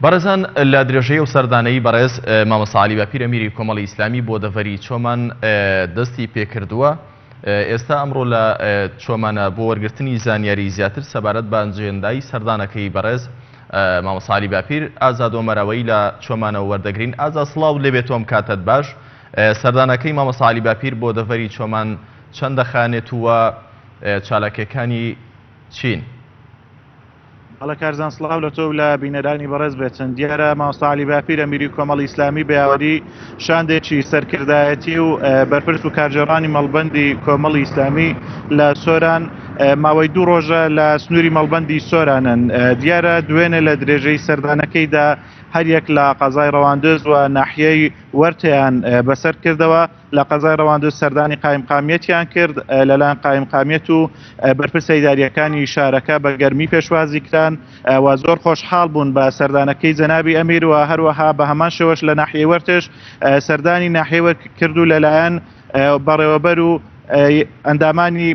بەڕێزان لە درێژەیە و سەردانەی بەڕێز مامۆستا عەلی باپیر ئەمیری کۆمەڵی ئیسلامی بۆ دەڤەری چۆمان دەستی پێکردووە. ئێستا ئەمڕۆ لە چۆمانە بۆ وەرگرتنی زانیاری زیاتر سەبارەت بە ئەنجێندایی سەردانەکەی بەڕێز مامۆستا عەلی باپیر ئازاد وەمەرەوەی لە چۆمانەوە وەردەگرین. ئازاد سڵاو لێبێتۆم کاتت باش. سەردانەکەی مامۆستا عەلی باپیر بۆ دەڤەری چۆمان چەند دەخانێت وە چالاکیەکانی چین؟ هەڵە کارزان سڵاو لە تۆ لە بینەرانی بەڕێز بێتن. دیارە مامۆستا عەلی باپیر ئەمیری کۆمەڵی ئیسلامی بە یاوەری شاندێکی سەرکردایەتی و بەرپرس و کارژێڕانی مەڵبەندی کۆمەڵی ئیسلامی لە سۆران ماوەی 2 ڕۆژە لە سنووری مەڵبەندی سۆرانن. دیارە دوێنێ لە درێژەی سەردانەکەیدا هەر یەک لە قەزای ڕەواندز و ناحیەی وەرتیان بەسەر کردەوە. لە قەزای ڕەواندز سەردانی قایمقامیەتیان کرد، لەلایەن قایمقامیەت و بەرپرسە ئیداریەکانی شارەکە بە گەرمی پێشوازی کران و زۆر خۆشحاڵ بوون بە سەردانەکەی جەنابی ئەمیر و هەروەها بە هەمان شێوەش لە ناحیەی وەرتش سەردانی ناحیەی وەرت کرد و لەلایەن بەڕێوەبەر و ئەندامانی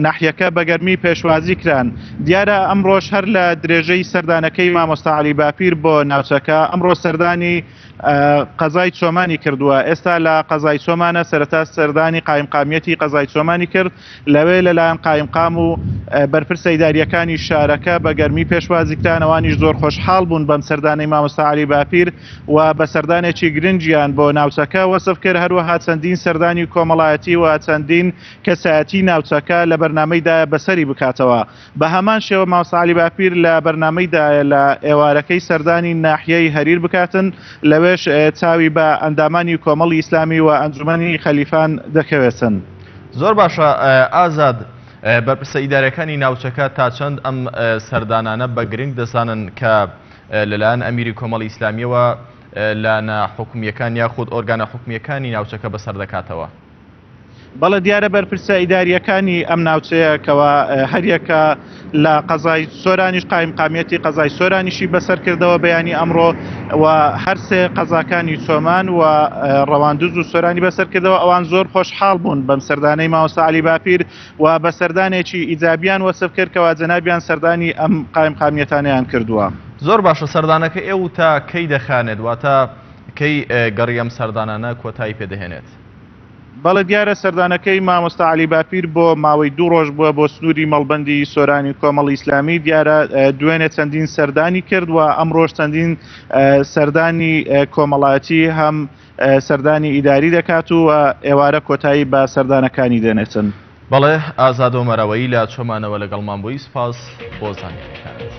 ناحیەکە بە گەرمی پێشوازی کران. دیارە ئەمڕۆژ هەر لە درێژەی سەردانەکەی مامۆستا عەلی باپیر بۆ ناوچەکە ئەمڕۆ سەردانی قەزای چۆمانی کردووە. ئێستا لە قەزای چۆمانە سەرەتا سەردانی قایمقامیەتی قەزای چۆمانی کرد، لەوێ لەلایەن قایمقام و بەرپرسە ئیداریەکانی شارەکە بە گەرمی پێشوازی کران. ئەوانیش زۆر خۆشحاڵ بوون بەم سەردانەی مامۆستا عەلی باپیر و بە سەردانێکی گرنگیان بۆ ناوچەکە وەسف کرد. هەروەها چەندین سەردانی کۆمەڵایەتی و چەندین کەسایەتی ناوچەکە لە بەرنامەیدا بەسەری بکاتەوە. بە هەمان شێوە مامۆستا عەلی باپیر لە بەرنامەیدا لە ئێوارەکەی سەردانی ناحیەی هەریر بکاتن، لەوێش چاوی بە ئەندامانی کۆمەڵی ئیسلامی و ئەنجومەنی خەلیفان دەکەوێتن. زۆر باشە ئازاد، بەرپرسە ئیدارەکانی ناوچەکە تا چەند ئەم سەردانانە بە گرنگ دەزانن کە لەلایەن ئەمیری کۆمەڵی ئیسلامیەوە لانە حکومیەکان یاخود ئۆرگانە حکومیەکانی ناوچەکە بەسەر دەکاتەوە؟ بەڵێ دیارە بەرپرسە ئیداریەکانی ئەم ناوچەیەکەوە هەریەکە لە قەزای سۆرانیش قایمقامیەتی قەزای سۆرانیشی بەسەر کردەوە بەیانی ئەمڕۆ و هەر سێ قەزاکانی چۆمان و ڕەواندز و سۆرانی بەسەر کردەوە. ئەوان زۆر خۆشحاڵ بوون بەم سەردانەی مامۆستا عەلی باپیر و بە سەردانێکی ئیجابیان وەسف کرد کەوا جەنابیان سەردانی ئەم قایمقامیەتانیان کردووە. زۆر باشە. سەردانەکە ئێوە تا کەی دەخانێت واتە کەی گەڕی ئەم سەردانانە کۆتایی پێدەهێنێت؟ بەڵێ دیارە سەردانەکەی مامۆستا عەلی باپیر بۆ ماوەی 2 ڕۆژ بووە بۆ سنووری مەڵبەندی سۆرانی کۆمەڵی ئیسلامی. دیارە دوێنێ چەندین سەردانی کرد و ئەمڕۆژ چەندین سەردانی کۆمەڵایەتی هەم سەردانی ئیداری دەکات و ئێوارە کۆتایی بە سەردانەکانی دێنێتن. بەڵێ ئازاد وەمەرەوەی لە چۆمانەوە لەگەڵمان بووی. سپاس بۆ زانیاریەکانت.